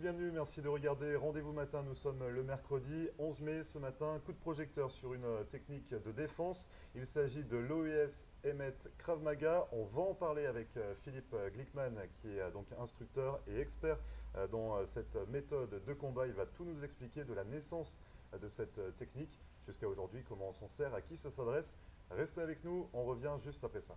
bienvenue, merci de regarder Rendez-vous Matin. Nous sommes le mercredi 11 mai. Ce matin, coup de projecteur sur une technique de défense. Il s'agit de l'OES Emet Krav Maga. On va en parler avec Philippe Glickman, qui est donc instructeur et expert dans cette méthode de combat. Il va tout nous expliquer de la naissance de cette technique jusqu'à aujourd'hui, comment on s'en sert, à qui ça s'adresse. Restez avec nous, on revient juste après ça.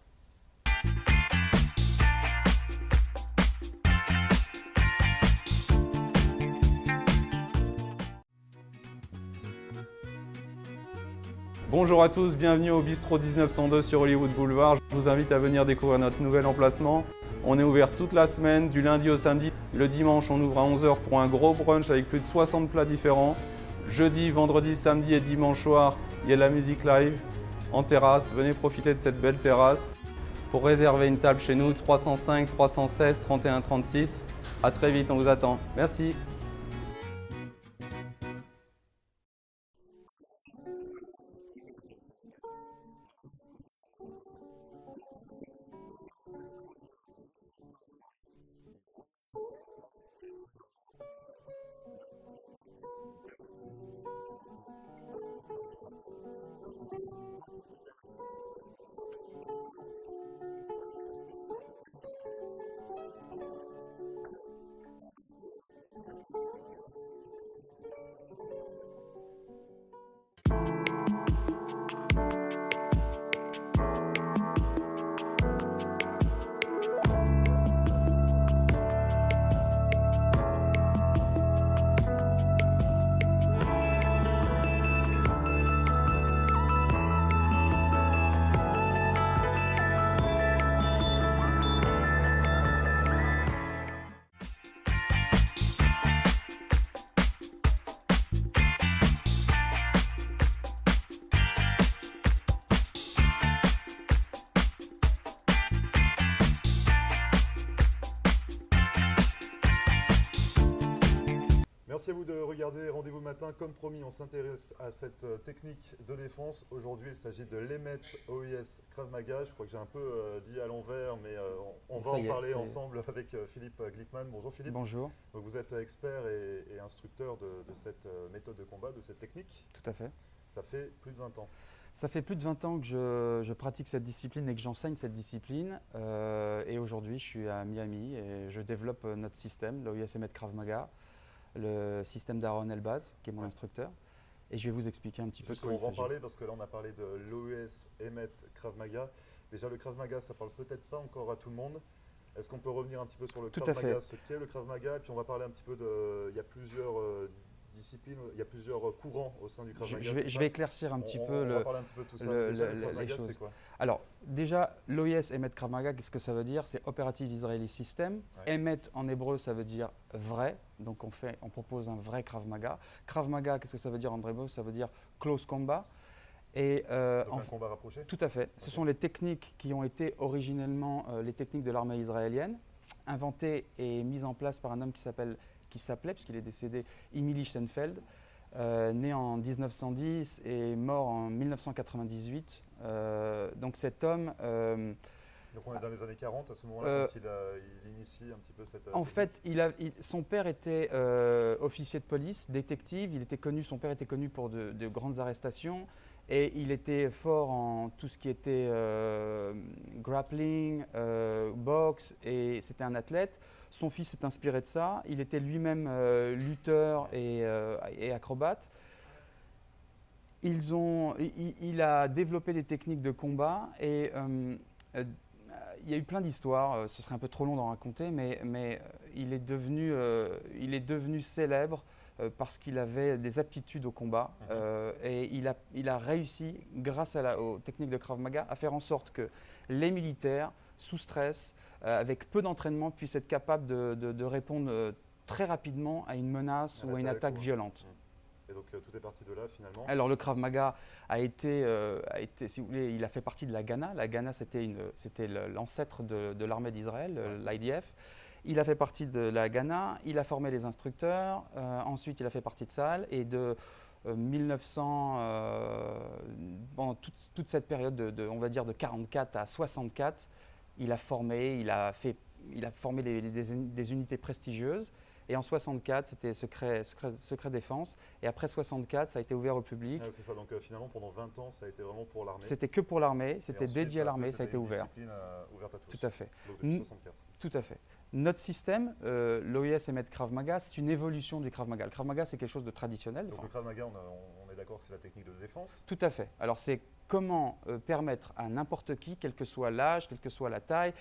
Bonjour à tous, bienvenue au Bistrot 1902 sur Hollywood Boulevard. Je vous invite à venir découvrir notre nouvel emplacement. On est ouvert toute la semaine, du lundi au samedi. Le dimanche, on ouvre à 11 h pour un gros brunch avec plus de 60 plats différents. Jeudi, vendredi, samedi et dimanche soir, il y a de la musique live en terrasse. Venez profiter de cette belle terrasse. Pour réserver une table chez nous, 305 316 31 36. À très vite, on vous attend. Merci. Merci à vous de regarder Rendez-vous Matin. Comme promis, on s'intéresse à cette technique de défense. Aujourd'hui, il s'agit de l'Emet OES Krav Maga. Je crois que j'ai un peu dit à l'envers, mais on va en parler ensemble avec Philippe Glickman. Bonjour Philippe. Bonjour. Donc, vous êtes expert et instructeur de cette méthode de combat, de cette technique. Tout à fait. Ça fait plus de 20 ans. Ça fait plus de 20 ans que je pratique cette discipline et que j'enseigne cette discipline. Et aujourd'hui, je suis à Miami et je développe notre système, l'OES Emet Krav Maga, le système d'Aaron Elbaz, qui est mon instructeur. Et je vais vous expliquer un petit peu de quoi il s'agit. On va en s'agit. parler parce que là, on a parlé de l'OES Emet Krav Maga. Déjà, le Krav Maga, ça parle peut-être pas encore à tout le monde. Est-ce qu'on peut revenir un petit peu sur le Krav Maga, ce qu'est le Krav Maga, et puis on va parler un petit peu de… Il y a plusieurs disciplines, il y a plusieurs courants au sein du Krav Maga. Je vais éclaircir un petit peu on va parler un petit peu de tout ça. Déjà, le Krav Maga, c'est quoi? Alors, déjà, l'OES Emet Krav Maga, qu'est-ce que ça veut dire? C'est Operative Israeli System. Ouais. Emet en hébreu, ça veut dire vrai. Donc, on propose un vrai Krav Maga. Krav Maga, qu'est-ce que ça veut dire en hébreu? Ça veut dire close combat. Et, donc un combat rapproché? Tout à fait. Okay. Ce sont les techniques qui ont été originellement les techniques de l'armée israélienne, inventées et mises en place par un homme qui s'appelait, puisqu'il est décédé, Imi Lichtenfeld, né en 1910 et mort en 1998. Donc cet homme… donc on est dans les années 40 à ce moment-là, quand il initie un petit peu cette… En fait, son père était officier de police, détective. Son père était connu pour de grandes arrestations. Et il était fort en tout ce qui était grappling, boxe, et c'était un athlète. Son fils s'est inspiré de ça. Il était lui-même lutteur et acrobate. Il a développé des techniques de combat et il y a eu plein d'histoires. Ce serait un peu trop long d'en raconter, mais il est devenu célèbre parce qu'il avait des aptitudes au combat et il a réussi, grâce aux techniques de Krav Maga, à faire en sorte que les militaires, sous stress, avec peu d'entraînement, puissent être capables de répondre très rapidement à une menace ou à une attaque violente. Et donc tout est parti de là finalement. Alors le Krav Maga a été, si vous voulez, il a fait partie de la Ghana. La Ghana, c'était l'ancêtre de l'armée d'Israël, l'IDF. Il a fait partie de la Ghana, il a formé les instructeurs, ensuite il a fait partie de Tsahal et de 1900, pendant toute cette période on va dire de 44 à 64, il a formé des unités prestigieuses Et en 64, c'était secret défense. Et après 64, ça a été ouvert au public. C'est ça, donc finalement pendant 20 ans, ça a été vraiment pour l'armée. C'était que pour l'armée, Et c'était ensuite, dédié à après, l'armée, ça a été une ouvert. discipline ouverte à tous. Tout à fait. Donc depuis 64. Tout à fait. Notre système, l'OIS EMET Krav Maga, c'est une évolution du Krav Maga. Le Krav Maga, c'est quelque chose de traditionnel. Donc Enfin, le Krav Maga, on est d'accord que c'est la technique de défense. tout à fait. Alors, c'est comment permettre à n'importe qui, quel que soit l'âge, quelle que soit la taille,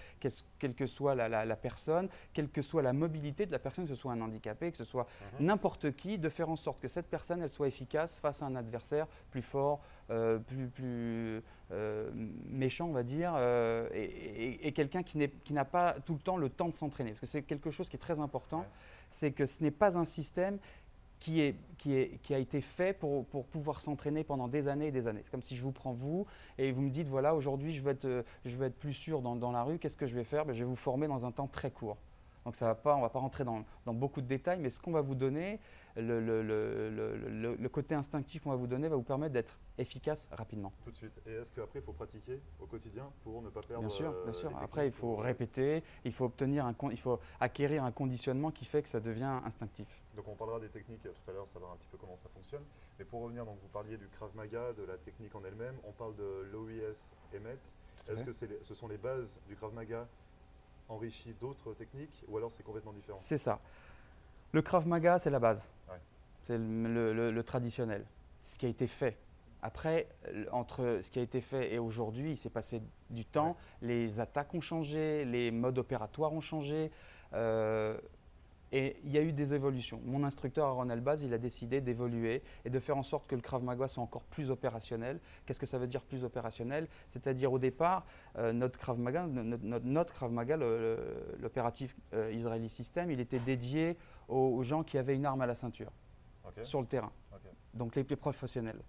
quelle que soit la personne, quelle que soit la mobilité de la personne, que ce soit un handicapé, que ce soit n'importe qui, de faire en sorte que cette personne, elle soit efficace face à un adversaire plus fort, plus méchant, on va dire, et quelqu'un qui n'a pas tout le temps le temps de s'entraîner. Parce que c'est quelque chose qui est très important, c'est que ce n'est pas un système qui a été fait pour pouvoir s'entraîner pendant des années et des années. C'est comme si je vous prends vous et vous me dites, voilà, aujourd'hui je veux être plus sûr dans la rue, qu'est-ce que je vais faire? Je vais vous former dans un temps très court. Donc on ne va pas rentrer dans beaucoup de détails, mais ce qu'on va vous donner, le côté instinctif qu'on va vous donner va vous permettre d'être efficace rapidement. Tout de suite. Et est-ce qu'après, il faut pratiquer au quotidien pour ne pas perdre Bien sûr, bien sûr. les Après, il techniques faut répéter, il faut acquérir un conditionnement qui fait que ça devient instinctif. Donc on parlera des techniques tout à l'heure, savoir un petit peu comment ça fonctionne. Mais pour revenir, donc vous parliez du Krav Maga, de la technique en elle-même, on parle de l'OIS EMET. Est-ce que ce sont les bases du Krav Maga enrichies d'autres techniques ou alors c'est complètement différent? C'est ça. Le Krav Maga, c'est la base. Ouais. C'est le traditionnel, ce qui a été fait. Après, entre ce qui a été fait et aujourd'hui, il s'est passé du temps, les attaques ont changé, les modes opératoires ont changé, et il y a eu des évolutions. Mon instructeur Aaron Elbaz, il a décidé d'évoluer et de faire en sorte que le Krav Maga soit encore plus opérationnel. Qu'est-ce que ça veut dire plus opérationnel? C'est-à-dire au départ, notre Krav Maga, l'opératif Israeli System, il était dédié aux gens qui avaient une arme à la ceinture sur le terrain, donc les professionnels.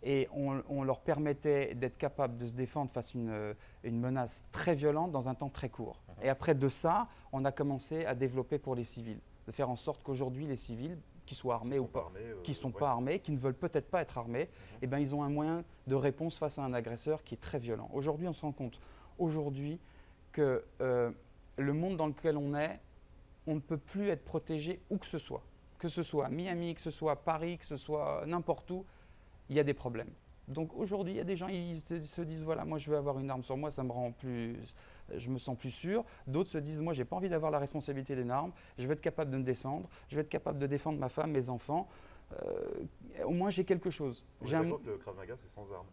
Et on leur permettait d'être capables de se défendre face à une menace très violente dans un temps très court. Et après de ça, on a commencé à développer pour les civils, de faire en sorte qu'aujourd'hui les civils, qu'ils soient armés ou pas, qui ne sont pas armés, qui ne veulent peut-être pas être armés, eh ben, ils ont un moyen de réponse face à un agresseur qui est très violent. Aujourd'hui, on se rend compte que le monde dans lequel on est, on ne peut plus être protégé où que ce soit Miami, que ce soit Paris, que ce soit n'importe où, il y a des problèmes. Donc aujourd'hui, il y a des gens qui se disent, voilà, moi je veux avoir une arme sur moi, je me sens plus sûr. D'autres se disent, moi j'ai pas envie d'avoir la responsabilité d'une arme, je veux être capable de me défendre, je veux être capable de défendre ma femme, mes enfants. Au moins j'ai quelque chose. Vous êtes d'accord que le Krav Maga c'est sans armes?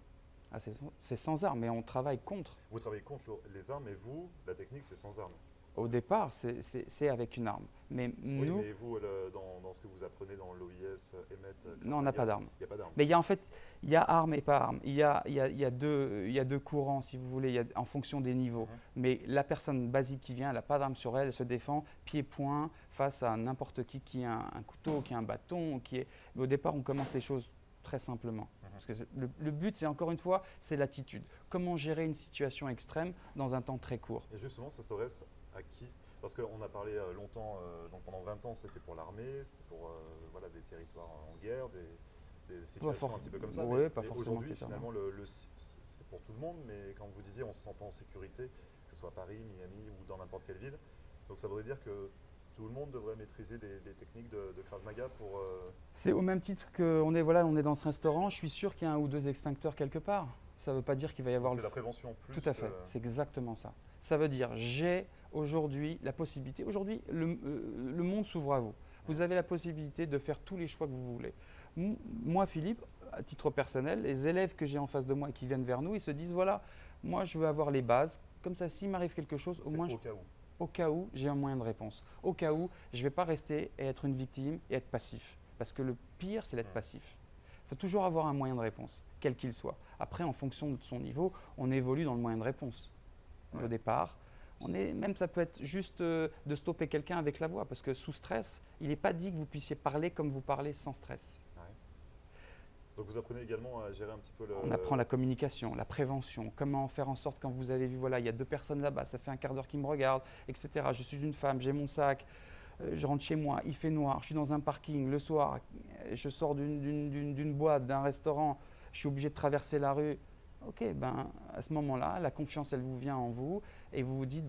Ah, c'est sans armes, mais on travaille contre. Vous travaillez contre les armes et vous, la technique c'est sans armes? Au départ, c'est avec une arme. Mais nous, mais vous, dans ce que vous apprenez dans l'OIS, EMET, non, on n'a pas d'arme. Il n'y a pas d'arme. Mais il y a arme et pas arme. Il y a deux courants, si vous voulez, en fonction des niveaux. Mais la personne basique qui vient, elle n'a pas d'arme sur elle, elle se défend pied-point face à n'importe qui a un couteau, qui a un bâton. Mais au départ, on commence les choses très simplement. Parce que le but, c'est encore une fois, c'est l'attitude. Comment gérer une situation extrême dans un temps très court. Et justement, ça s'adresse à qui? Parce qu'on a parlé longtemps, donc pendant 20 ans, c'était pour l'armée, c'était pour des territoires en guerre, des situations un petit peu comme ça. Oui, mais pas forcément. Aujourd'hui, finalement, c'est pour tout le monde, mais quand vous disiez on ne se sent pas en sécurité, que ce soit à Paris, Miami ou dans n'importe quelle ville, donc ça voudrait dire que tout le monde devrait maîtriser des techniques de Krav Maga pour… C'est au même titre qu'on est dans ce restaurant, je suis sûr qu'il y a un ou deux extincteurs quelque part. Ça ne veut pas dire qu'il va y avoir… C'est la prévention plus… Tout à fait, c'est exactement ça. Ça veut dire, j'ai aujourd'hui la possibilité, aujourd'hui le monde s'ouvre à vous. Vous avez la possibilité de faire tous les choix que vous voulez. Moi, Philippe, à titre personnel, les élèves que j'ai en face de moi et qui viennent vers nous, ils se disent, voilà, moi je veux avoir les bases, comme ça s'il m'arrive quelque chose, au cas où j'ai un moyen de réponse. Au cas où je ne vais pas rester et être une victime et être passif. Parce que le pire, c'est d'être passif. Il faut toujours avoir un moyen de réponse, quel qu'il soit. Après, en fonction de son niveau, on évolue dans le moyen de réponse. Au départ, ça peut être juste de stopper quelqu'un avec la voix, parce que sous stress, il n'est pas dit que vous puissiez parler comme vous parlez sans stress. Donc vous apprenez également à gérer un petit peu On apprend la communication, la prévention, comment faire en sorte quand vous avez vu, voilà, il y a deux personnes là-bas, ça fait un quart d'heure qu'ils me regardent, etc. Je suis une femme, j'ai mon sac, je rentre chez moi, il fait noir, je suis dans un parking, le soir, je sors d'une boîte, d'un restaurant, je suis obligé de traverser la rue. Ok, à ce moment-là, la confiance, elle vous vient en vous et vous vous dites,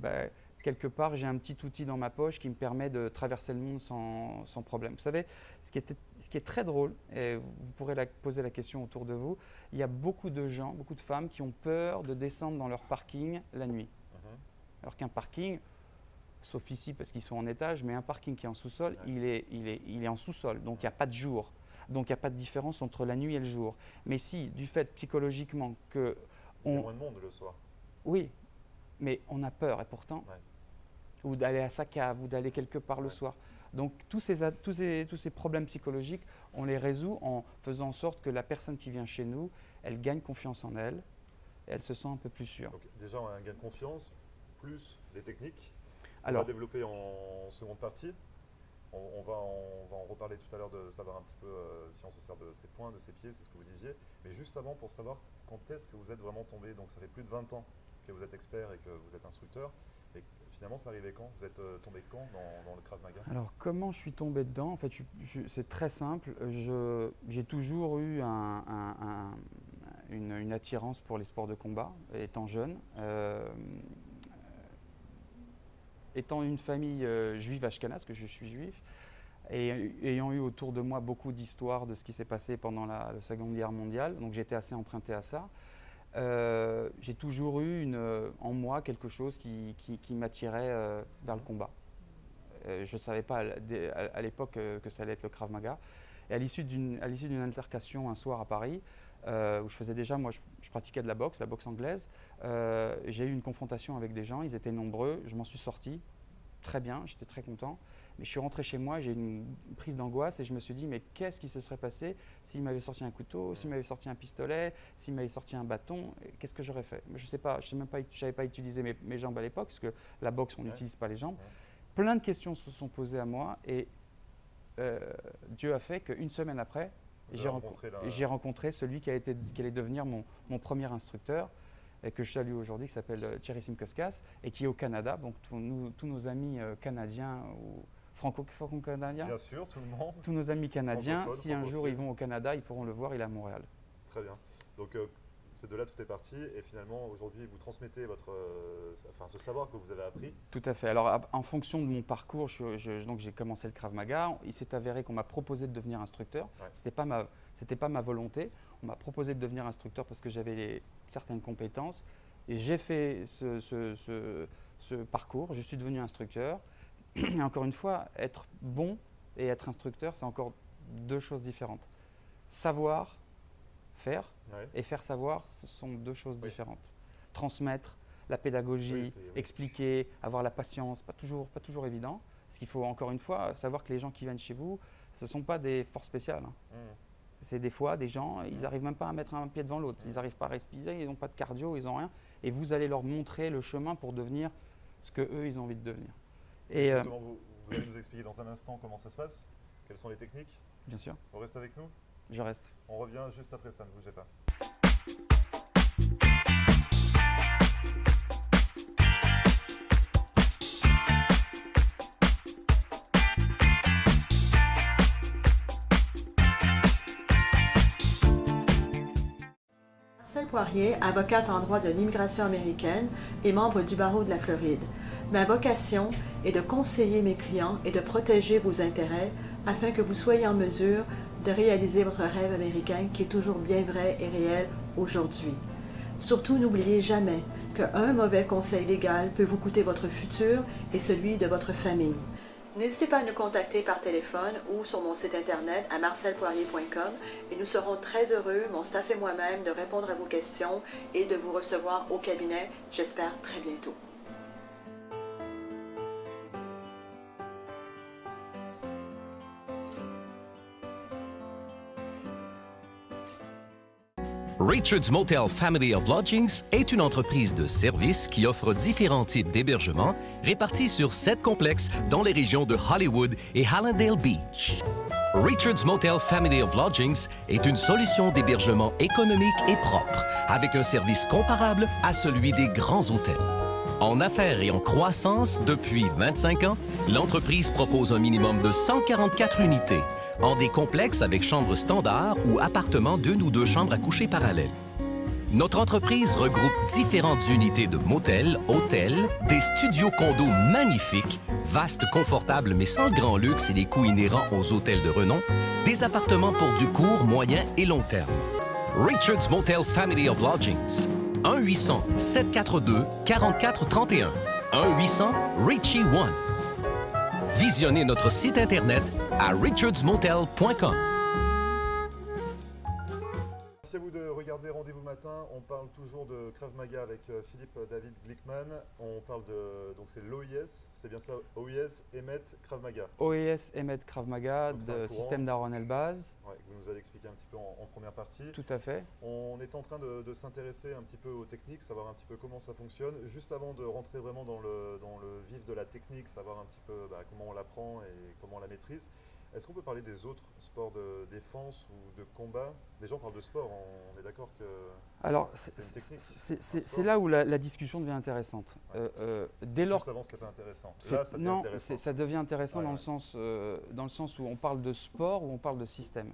quelque part, j'ai un petit outil dans ma poche qui me permet de traverser le monde sans problème. Vous savez, ce qui est très drôle, et vous pourrez poser la question autour de vous, il y a beaucoup de gens, beaucoup de femmes qui ont peur de descendre dans leur parking la nuit. Alors qu'un parking, sauf ici parce qu'ils sont en étage, mais un parking qui est en sous-sol, il est en sous-sol, donc il n'y a pas de jour. Donc il n'y a pas de différence entre la nuit et le jour. Mais si, du fait psychologiquement que... Il y a moins de monde le soir. Oui, mais on a peur et pourtant... ou d'aller à sa cave, ou d'aller quelque part le soir. Donc tous ces problèmes psychologiques, on les résout en faisant en sorte que la personne qui vient chez nous, elle gagne confiance en elle, et elle se sent un peu plus sûre. Donc, déjà, on a un gain de confiance, plus les techniques. Alors, on va développer en seconde partie. On va en reparler tout à l'heure de savoir un petit peu si on se sert de ses poings, de ses pieds, c'est ce que vous disiez. Mais juste avant, pour savoir quand est-ce que vous êtes vraiment tombé, donc ça fait plus de 20 ans que vous êtes expert et que vous êtes instructeur. Et finalement, ça arrivait quand? Vous êtes tombé quand dans le Krav Maga? alors, comment je suis tombé dedans? En fait, c'est très simple. J'ai toujours eu une attirance pour les sports de combat, étant jeune. Étant une famille juive ashkénaze, que je suis juif, et ayant eu autour de moi beaucoup d'histoires de ce qui s'est passé pendant la Seconde Guerre mondiale, donc j'étais assez emprunté à ça. J'ai toujours eu en moi quelque chose qui m'attirait vers le combat. Je ne savais pas à l'époque que ça allait être le Krav Maga. Et à l'issue d'une altercation un soir à Paris, où je faisais déjà, moi je pratiquais de la boxe anglaise, j'ai eu une confrontation avec des gens, ils étaient nombreux, je m'en suis sorti très bien, j'étais très content. Mais je suis rentré chez moi, j'ai eu une prise d'angoisse et je me suis dit, mais qu'est-ce qui se serait passé s'il m'avait sorti un couteau, s'il m'avait sorti un pistolet, s'il m'avait sorti un bâton, qu'est-ce que j'aurais fait? Je ne sais pas, je n'avais pas utilisé mes jambes à l'époque, parce que la boxe, on n'utilise pas les jambes. Plein de questions se sont posées à moi et Dieu a fait qu'une semaine après, j'ai rencontré celui qui allait devenir mon premier instructeur, et que je salue aujourd'hui, qui s'appelle Thierry Simkoskas, et qui est au Canada. Donc tous nos amis canadiens ou franco-canadiens, bien sûr, tout le monde. Tous nos amis canadiens, si un jour ils vont au Canada, ils pourront le voir, il est à Montréal. Très bien. Donc c'est de là tout est parti, et finalement aujourd'hui vous transmettez ce savoir que vous avez appris. Tout à fait. Alors en fonction de mon parcours, donc j'ai commencé le Krav Maga. Il s'est avéré qu'on m'a proposé de devenir instructeur. C'était pas ma volonté. On m'a proposé de devenir instructeur parce que j'avais certaines compétences. Et j'ai fait ce parcours. Je suis devenu instructeur. Et encore une fois, être bon et être instructeur, c'est encore deux choses différentes. Savoir faire et faire savoir, ce sont deux choses différentes. Transmettre, la pédagogie, expliquer, avoir la patience, pas toujours évident. Parce qu'il faut encore une fois savoir que les gens qui viennent chez vous, ce ne sont pas des forces spéciales. C'est des fois des gens, ils n'arrivent même pas à mettre un pied devant l'autre. Ils n'arrivent pas à respirer, ils n'ont pas de cardio, ils n'ont rien. Et vous allez leur montrer le chemin pour devenir ce qu'eux, ils ont envie de devenir. Et justement, vous allez nous expliquer dans un instant comment ça se passe, quelles sont les techniques. Bien sûr. Vous restez avec nous? Je reste. On revient juste après ça, ne bougez pas. Marcelle Poirier, avocate en droit de l'immigration américaine et membre du barreau de la Floride. Ma vocation est de conseiller mes clients et de protéger vos intérêts afin que vous soyez en mesure de réaliser votre rêve américain qui est toujours bien vrai et réel aujourd'hui. Surtout, n'oubliez jamais qu'un mauvais conseil légal peut vous coûter votre futur et celui de votre famille. N'hésitez pas à nous contacter par téléphone ou sur mon site internet à marcelpoirier.com et nous serons très heureux, mon staff et moi-même, de répondre à vos questions et de vous recevoir au cabinet, j'espère très bientôt. Richard's Motel Family of Lodgings est une entreprise de services qui offre différents types d'hébergements répartis sur 7 complexes dans les régions de Hollywood et Hallandale Beach. Richard's Motel Family of Lodgings est une solution d'hébergement économique et propre, avec un service comparable à celui des grands hôtels. En affaires et en croissance depuis 25 ans, l'entreprise propose un minimum de 144 unités, en des complexes avec chambres standards ou appartements d'1 ou 2 chambres à coucher parallèles. Notre entreprise regroupe différentes unités de motels, hôtels, des studios condos magnifiques, vastes, confortables mais sans le grand luxe et les coûts inhérents aux hôtels de renom, des appartements pour du court, moyen et long terme. Richard's Motel Family of Lodgings. 1-800-742-4431. 1-800-RICHIE-1. Visionnez notre site Internet à richardsmotel.com. Merci à vous de regarder Rendez-vous matin. On parle toujours de Krav Maga avec Philippe David Glickman. On parle de, donc c'est l'OIS, c'est bien ça, OIS EMET Krav Maga. OIS EMET Krav Maga, Donc, c'est un de courant. système d'Aaron Elbaz. Ouais, que vous nous avez expliqué un petit peu en première partie. Tout à fait. On est en train de s'intéresser un petit peu aux techniques, savoir un petit peu comment ça fonctionne. Juste avant de rentrer vraiment dans le vif de la technique, savoir un petit peu comment on l'apprend et comment on la maîtrise, est-ce qu'on peut parler des autres sports de défense ou de combat? Des gens parlent de sport, on est d'accord que Alors, c'est une technique, c'est là où la discussion devient intéressante. Dès lors juste avant c'était pas intéressant. C'est- Là ça devient non, intéressant. ça devient intéressant Ouais, dans, ouais. dans le sens où on parle de sport ou on parle de système.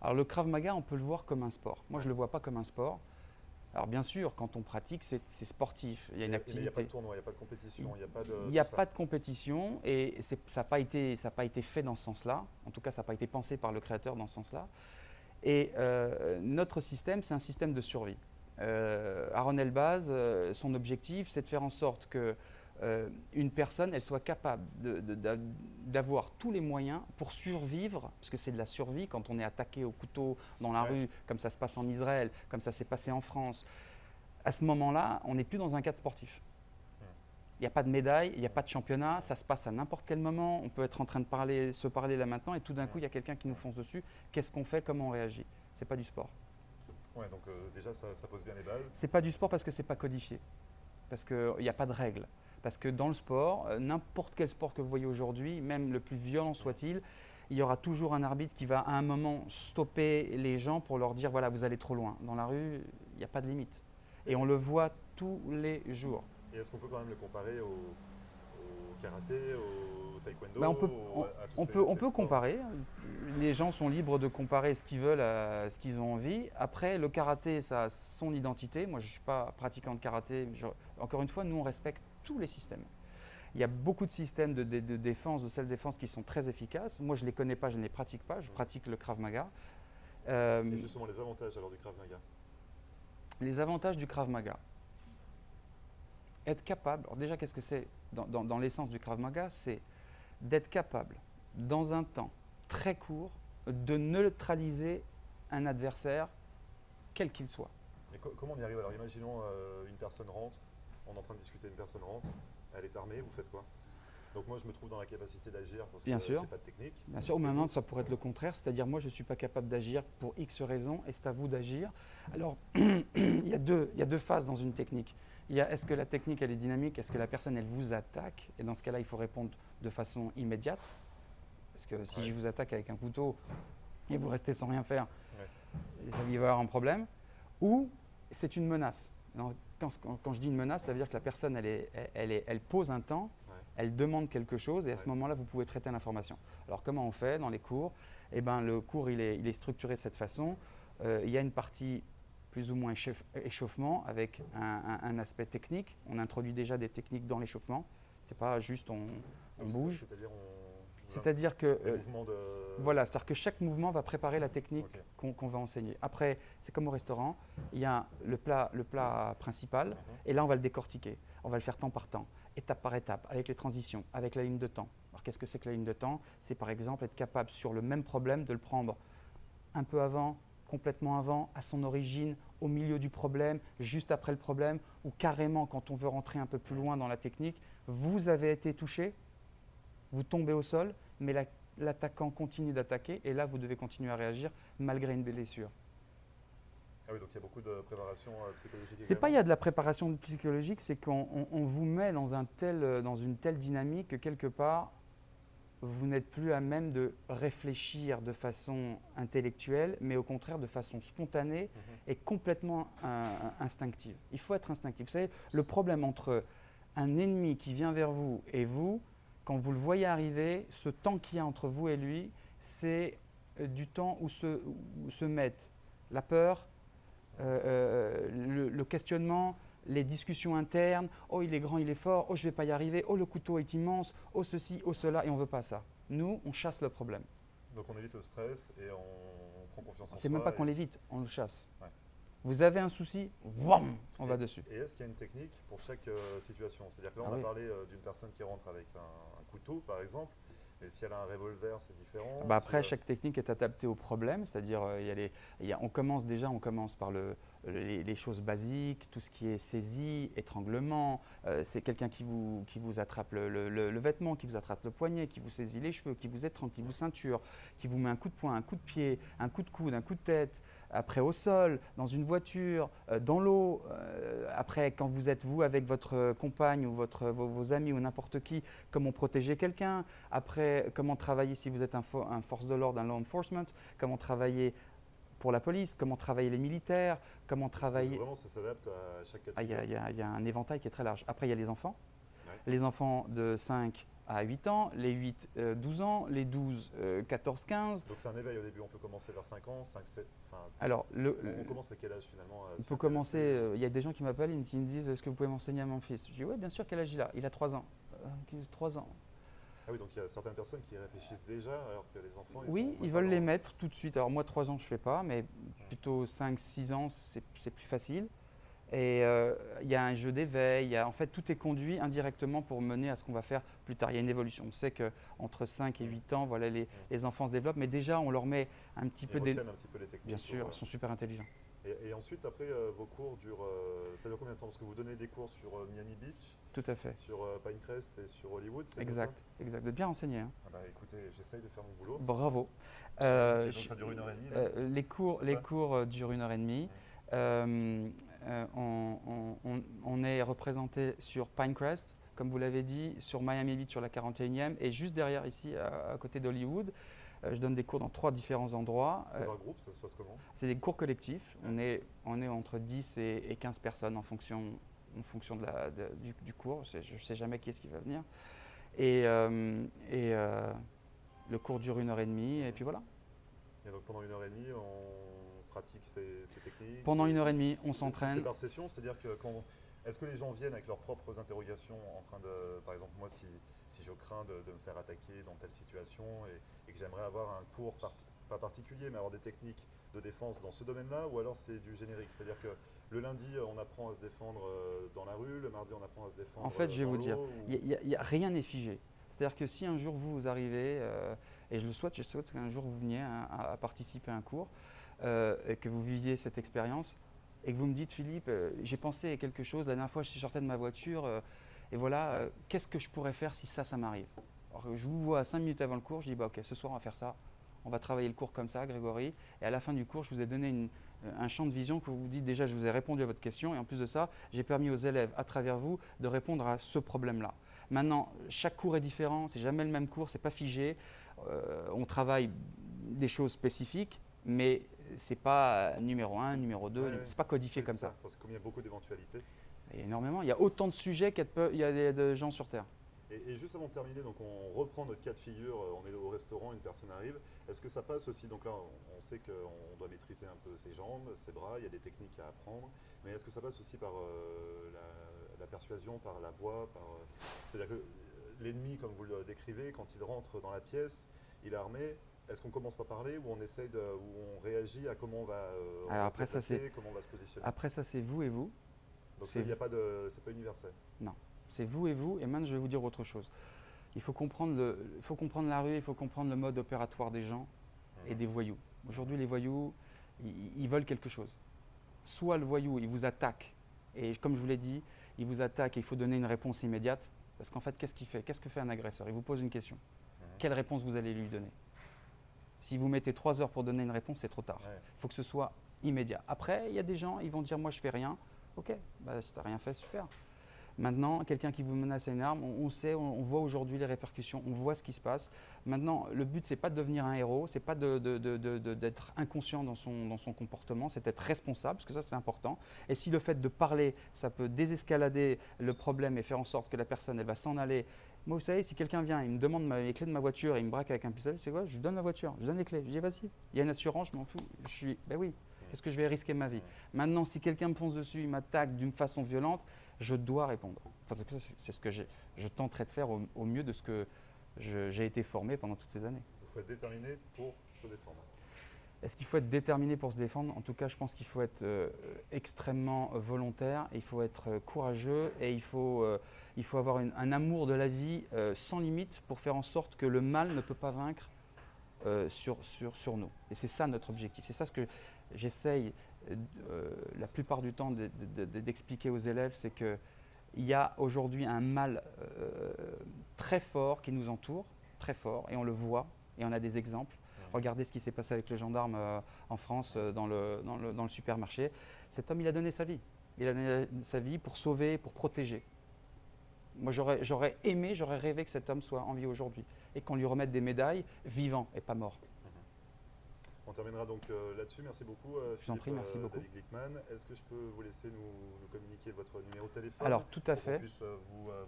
Alors le Krav Maga, on peut le voir comme un sport. Moi, je ne le vois pas comme un sport. Alors bien sûr, quand on pratique, c'est sportif. Il y a une Mais il n'y a pas activité. de tournoi, il n'y a pas de compétition, il n'y a pas de. Il n'y a tout ça. pas de compétition et ça n'a pas été fait dans ce sens-là. En tout cas, ça n'a pas été pensé par le créateur dans ce sens-là. Et notre système, c'est un système de survie. Aaron Elbaz, son objectif, c'est de faire en sorte que une personne, elle soit capable d'avoir tous les moyens pour survivre, parce que c'est de la survie quand on est attaqué au couteau dans la Ouais. rue, comme ça se passe en Israël, comme ça s'est passé en France. À ce moment-là, on n'est plus dans un cadre sportif. Il n'y a pas de médaille, il n'y a pas de championnat, ça se passe à n'importe quel moment. On peut être en train de se parler là maintenant et tout d'un coup, il y a quelqu'un qui nous fonce dessus. Qu'est-ce qu'on fait? Comment on réagit? Ce n'est pas du sport. Ouais, donc déjà ça pose bien les bases. C'est pas du sport parce que c'est pas codifié, parce qu'il n'y a pas de règles. Parce que dans le sport, n'importe quel sport que vous voyez aujourd'hui, même le plus violent soit-il, il y aura toujours un arbitre qui va à un moment stopper les gens pour leur dire voilà, vous allez trop loin. Dans la rue, il n'y a pas de limite. Et on le voit tous les jours. Et est-ce qu'on peut quand même le comparer au karaté, au taekwondo, Ben, on peut, à tous on ces peut, on sports peut comparer. Les gens sont libres de comparer ce qu'ils veulent à ce qu'ils ont envie. Après, le karaté, ça a son identité. Moi, je ne suis pas pratiquant de karaté. Encore une fois, nous, on respecte tous les systèmes. Il y a beaucoup de systèmes de défense, de self-défense qui sont très efficaces. Moi, je ne les connais pas, je ne les pratique pas. Je pratique le Krav Maga. Et justement les avantages alors du Krav Maga. Les avantages du Krav Maga. Être capable, alors déjà qu'est-ce que c'est dans l'essence du Krav Maga, c'est d'être capable, dans un temps très court, de neutraliser un adversaire, quel qu'il soit. Et comment on y arrive? Alors imaginons une personne rentre, on est en train de discuter, une personne rentre, elle est armée, vous faites quoi? Donc moi je me trouve dans la capacité d'agir parce Bien que sûr. j'ai pas de technique. Bien sûr, ou maintenant ça pourrait être le contraire, c'est-à-dire moi je ne suis pas capable d'agir pour X raisons et c'est à vous d'agir. Alors il y a deux phases dans une technique. Il y a est-ce que la technique elle est dynamique, est-ce que la personne elle vous attaque et dans ce cas-là il faut répondre de façon immédiate. Parce que si Ouais. je vous attaque avec un couteau et vous restez sans rien faire, Ouais. ça va y avoir un problème. Ou c'est une menace. Alors, quand je dis une menace, ça veut dire que la personne elle pose un temps, Ouais. elle demande quelque chose et à ce Ouais. moment-là vous pouvez traiter l'information. Alors comment on fait dans les cours? Eh ben, le cours il est structuré de cette façon. Il y a une partie plus ou moins échauffement avec un aspect technique. On introduit déjà des techniques dans l'échauffement. C'est pas juste on Donc, bouge. C'est-à-dire C'est-à-dire que les mouvements de. voilà, c'est-à-dire que chaque mouvement va préparer la technique Ok. qu'on va enseigner. Après, c'est comme au restaurant, il y a le plat principal Mhm. et là on va le décortiquer. On va le faire temps par temps, étape par étape, avec les transitions, avec la ligne de temps. Alors qu'est-ce que c'est que la ligne de temps? C'est par exemple être capable sur le même problème de le prendre un peu avant, complètement avant, à son origine, au milieu du problème, juste après le problème, ou carrément quand on veut rentrer un peu plus loin dans la technique, vous avez été touché, vous tombez au sol, mais l'attaquant continue d'attaquer et là vous devez continuer à réagir malgré une blessure. Ah oui, donc il y a beaucoup de préparation psychologique. C'est pas il y a de la préparation psychologique, c'est qu'on vous met dans une telle dynamique que quelque part vous n'êtes plus à même de réfléchir de façon intellectuelle, mais au contraire de façon spontanée et complètement instinctive. Il faut être instinctif. Vous savez, le problème entre un ennemi qui vient vers vous et vous, quand vous le voyez arriver, ce temps qu'il y a entre vous et lui, c'est du temps où se mettent la peur, le questionnement, les discussions internes, oh il est grand, il est fort, oh je ne vais pas y arriver, oh le couteau est immense, oh ceci, oh cela, et on ne veut pas ça. Nous, on chasse le problème. Donc on évite le stress et on prend confiance en soi. C'est même pas qu'on l'évite, on le chasse. Ouais. Vous avez un souci, wham, on va dessus. Et est-ce qu'il y a une technique pour chaque situation? C'est-à-dire que là, on a oui. parlé d'une personne qui rentre avec un couteau, par exemple, mais si elle a un revolver, c'est différent. Après, chaque technique est adaptée au problème, c'est-à-dire on commence par les choses basiques, tout ce qui est saisie, étranglement. C'est quelqu'un qui vous attrape le vêtement, qui vous attrape le poignet, qui vous saisit les cheveux, qui vous étrangle, qui vous ceinture, qui vous met un coup de poing, un coup de pied, un coup de coude, un coup de tête. Après au sol, dans une voiture, dans l'eau, après quand vous êtes vous avec votre compagne ou vos amis ou n'importe qui, comment protéger quelqu'un, après comment travailler si vous êtes un force de l'ordre, un law enforcement, comment travailler pour la police, comment travailler les militaires, comment travailler… Vraiment, ça s'adapte à chaque catégorie. Il y a un éventail qui est très large. Après, il y a les enfants. Ouais. Les enfants de 5 à 8 ans, les 8, 12 ans, les 12, 14, 15. Donc c'est un éveil au début, on peut commencer vers 5 ans, 5, 7… Alors, on commence à quel âge finalement on peut commencer, il y a des gens qui m'appellent et qui me disent « Est-ce que vous pouvez m'enseigner à mon fils ?» Je dis « Oui, bien sûr, quel âge il a ? Il a 3 ans. 3 ans. » Ah oui, donc il y a certaines personnes qui réfléchissent déjà alors que les enfants… Oui, ils veulent les mettre tout de suite. Alors moi, 3 ans, je ne fais pas, mais plutôt 5, 6 ans, c'est plus facile. Et il y a un jeu d'éveil, en fait tout est conduit indirectement pour mener à ce qu'on va faire plus tard. Il y a une évolution. On sait qu'entre 5 et 8 ans, voilà, les enfants se développent, mais déjà on leur met un petit peu… un petit peu les techniques. Bien sûr, ils sont super intelligents. Et ensuite, après, vos cours durent… ça dure combien de temps? Parce que vous donnez des cours sur Miami Beach, tout à fait. sur Pinecrest et sur Hollywood, c'est exact, exact. Vous êtes bien renseigné. Hein. Ah bah, écoutez, j'essaye de faire mon boulot. Bravo. Et donc ça dure 1h30 les cours durent 1h30. On est représenté sur Pinecrest, comme vous l'avez dit, sur Miami Beach sur la 41e et juste derrière ici, à côté d'Hollywood. Je donne des cours dans 3 différents endroits. C'est par groupe, ça se passe comment? C'est des cours collectifs. On est entre 10 et 15 personnes en fonction du cours. Je ne sais jamais qui est-ce qui va venir. Et le cours dure 1h30 et puis voilà. Et donc pendant 1h30, on pratique ces techniques? Pendant 1h30, on s'entraîne. C'est par session, c'est-à-dire que est-ce que les gens viennent avec leurs propres interrogations en train de… Par exemple, moi, si je crains de me faire attaquer dans telle situation et que j'aimerais avoir un cours, pas particulier, mais avoir des techniques de défense dans ce domaine-là, ou alors c'est du générique? C'est-à-dire que le lundi, on apprend à se défendre dans la rue, le mardi, on apprend à se défendre… En fait, je vais vous dire, ou… rien n'est figé. C'est-à-dire que si un jour vous arrivez, et je souhaite qu'un jour vous veniez à participer à un cours, et que vous viviez cette expérience, et que vous me dites, Philippe, j'ai pensé à quelque chose, la dernière fois je sortais de ma voiture, et voilà, qu'est-ce que je pourrais faire si ça m'arrive? Alors je vous vois 5 minutes avant le cours, je dis, bah, ok, ce soir on va faire ça, on va travailler le cours comme ça, Grégory, et à la fin du cours, je vous ai donné un champ de vision que vous vous dites, déjà je vous ai répondu à votre question, et en plus de ça, j'ai permis aux élèves, à travers vous, de répondre à ce problème-là. Maintenant, chaque cours est différent, c'est jamais le même cours, c'est pas figé, on travaille des choses spécifiques, mais c'est pas numéro 1, numéro 2, c'est pas codifié comme ça. Parce qu'il y a beaucoup d'éventualités. Énormément, il y a autant de sujets qu'il y a de gens sur Terre. Et juste avant de terminer, donc on reprend notre cas de figure, on est au restaurant, une personne arrive. Est-ce que ça passe aussi? Donc là, on sait qu'on doit maîtriser un peu ses jambes, ses bras, il y a des techniques à apprendre. Mais est-ce que ça passe aussi par la persuasion, par la voix, c'est-à-dire que l'ennemi, comme vous le décrivez, quand il rentre dans la pièce, il est armé. Est-ce qu'on commence par parler ou on essaye ou on réagit à comment on va, comment on va se positionner? Après ça, c'est vous et vous. Donc c'est pas universel. Non, c'est vous et vous. Et maintenant, je vais vous dire autre chose. Il faut comprendre la rue, il faut comprendre le mode opératoire des gens et des voyous. Aujourd'hui, les voyous, ils veulent quelque chose. Soit le voyou, il vous attaque, et comme je vous l'ai dit, il vous attaque et il faut donner une réponse immédiate. Parce qu'en fait, qu'est-ce qu'il fait? Qu'est-ce que fait un agresseur? Il vous pose une question. Quelle réponse vous allez lui donner? Si vous mettez 3 heures pour donner une réponse, c'est trop tard. Il faut que ce soit immédiat. Après, il y a des gens, ils vont dire, moi je fais rien. Ok, bah, si tu n'as rien fait, super. Maintenant, quelqu'un qui vous menace à une arme, on sait, on voit aujourd'hui les répercussions, on voit ce qui se passe. Maintenant, le but, c'est pas de devenir un héros, c'est pas d'être inconscient dans son comportement, c'est d'être responsable, parce que ça, c'est important. Et si le fait de parler, ça peut désescalader le problème et faire en sorte que la personne, elle va s'en aller. Moi, vous savez, si quelqu'un vient, il me demande les clés de ma voiture et il me braque avec un pistolet, c'est quoi? Je lui donne ma voiture, je lui donne les clés, je dis vas-y. Il y a une assurance, je m'en fous, ben oui. Qu'est-ce que je vais risquer ma vie? Maintenant, si quelqu'un me fonce dessus, il m'attaque d'une façon violente, je dois répondre. Enfin, c'est ce que je tenterai de faire au mieux de ce que j'ai été formé pendant toutes ces années. Il faut être déterminé pour se défendre. Est-ce qu'il faut être déterminé pour se défendre? En tout cas, je pense qu'il faut être extrêmement volontaire, il faut être courageux et il faut avoir un amour de la vie sans limite pour faire en sorte que le mal ne peut pas vaincre sur nous. Et c'est ça notre objectif. C'est ça ce que j'essaye la plupart du temps d'expliquer aux élèves, c'est qu'il y a aujourd'hui un mal très fort qui nous entoure, très fort, et on le voit, et on a des exemples. Regardez ce qui s'est passé avec le gendarme en France dans le supermarché. Cet homme, il a donné sa vie. Il a donné sa vie pour sauver, pour protéger. Moi, j'aurais aimé, j'aurais rêvé que cet homme soit en vie aujourd'hui et qu'on lui remette des médailles vivant et pas mort. On terminera donc là-dessus. Merci beaucoup, Philippe, merci beaucoup. David Glickman. Est-ce que je peux vous laisser nous communiquer votre numéro de téléphone? Alors, tout à fait. Pour qu'on puisse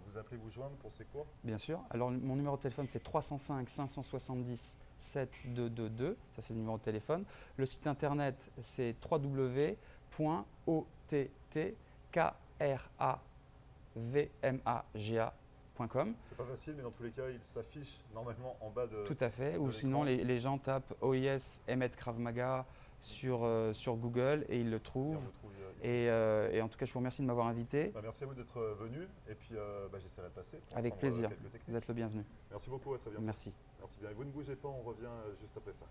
vous appeler, vous joindre pour ces cours? Bien sûr. Alors, mon numéro de téléphone, c'est 305 570 7222. Ça, c'est le numéro de téléphone. Le site internet, c'est www.ottkravmaga.com. C'est pas facile, mais dans tous les cas, il s'affiche normalement en bas de. Tout à fait. Ou l'écran. sinon, les gens tapent OIS Emmett Krav Maga sur Google et ils le Et trouvent. on le trouve ici. Et en tout cas, je vous remercie de m'avoir invité. Merci à vous d'être venu. Et puis, j'essaierai de passer. Pour Avec apprendre, plaisir. quelques techniques. Vous êtes le bienvenu. Merci beaucoup, à très bientôt. Merci. Merci bien. Et vous ne bougez pas, on revient juste après ça.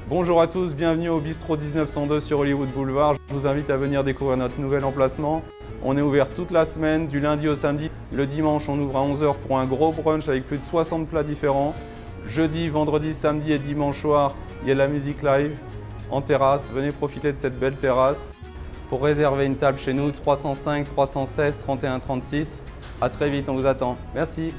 Bonjour à tous, bienvenue au Bistrot 1902 sur Hollywood Boulevard. Je vous invite à venir découvrir notre nouvel emplacement. On est ouvert toute la semaine, du lundi au samedi. Le dimanche, on ouvre à 11 h pour un gros brunch avec plus de 60 plats différents. Jeudi, vendredi, samedi et dimanche soir, il y a de la musique live en terrasse. Venez profiter de cette belle terrasse. Pour réserver une table chez nous, 305 316 31 36. À très vite, on vous attend. Merci.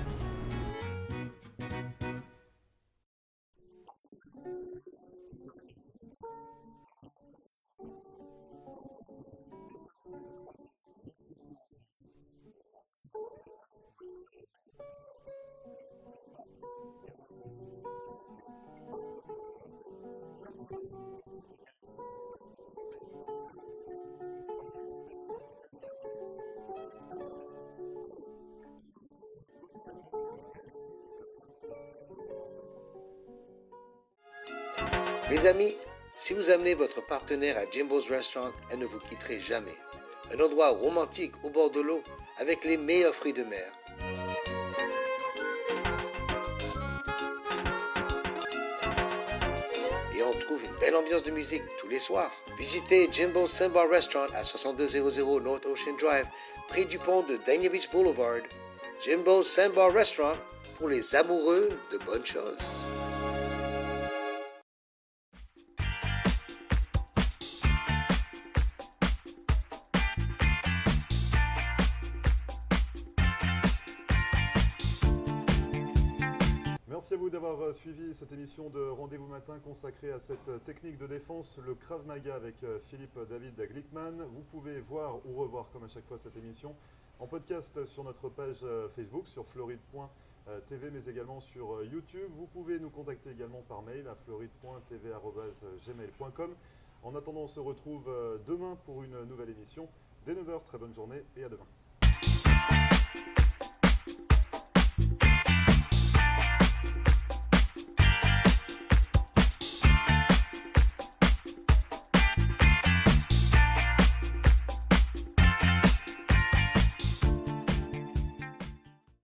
Mes amis, si vous amenez votre partenaire à Jimbo's Restaurant, elle ne vous quitterait jamais. Un endroit romantique au bord de l'eau avec les meilleurs fruits de mer. Et on trouve une belle ambiance de musique tous les soirs. Visitez Jimbo's Sandbar Restaurant à 6200 North Ocean Drive, près du pont de Dania Beach Boulevard. Jimbo's Sandbar Restaurant pour les amoureux de bonnes choses. Merci à vous d'avoir suivi cette émission de Rendez-vous Matin consacrée à cette technique de défense, le Krav Maga avec Philippe David Glickman. Vous pouvez voir ou revoir comme à chaque fois cette émission en podcast sur notre page Facebook, sur floride.tv, mais également sur YouTube. Vous pouvez nous contacter également par mail à floride.tv@gmail.com. En attendant, on se retrouve demain pour une nouvelle émission. Dès 9 h, très bonne journée et à demain.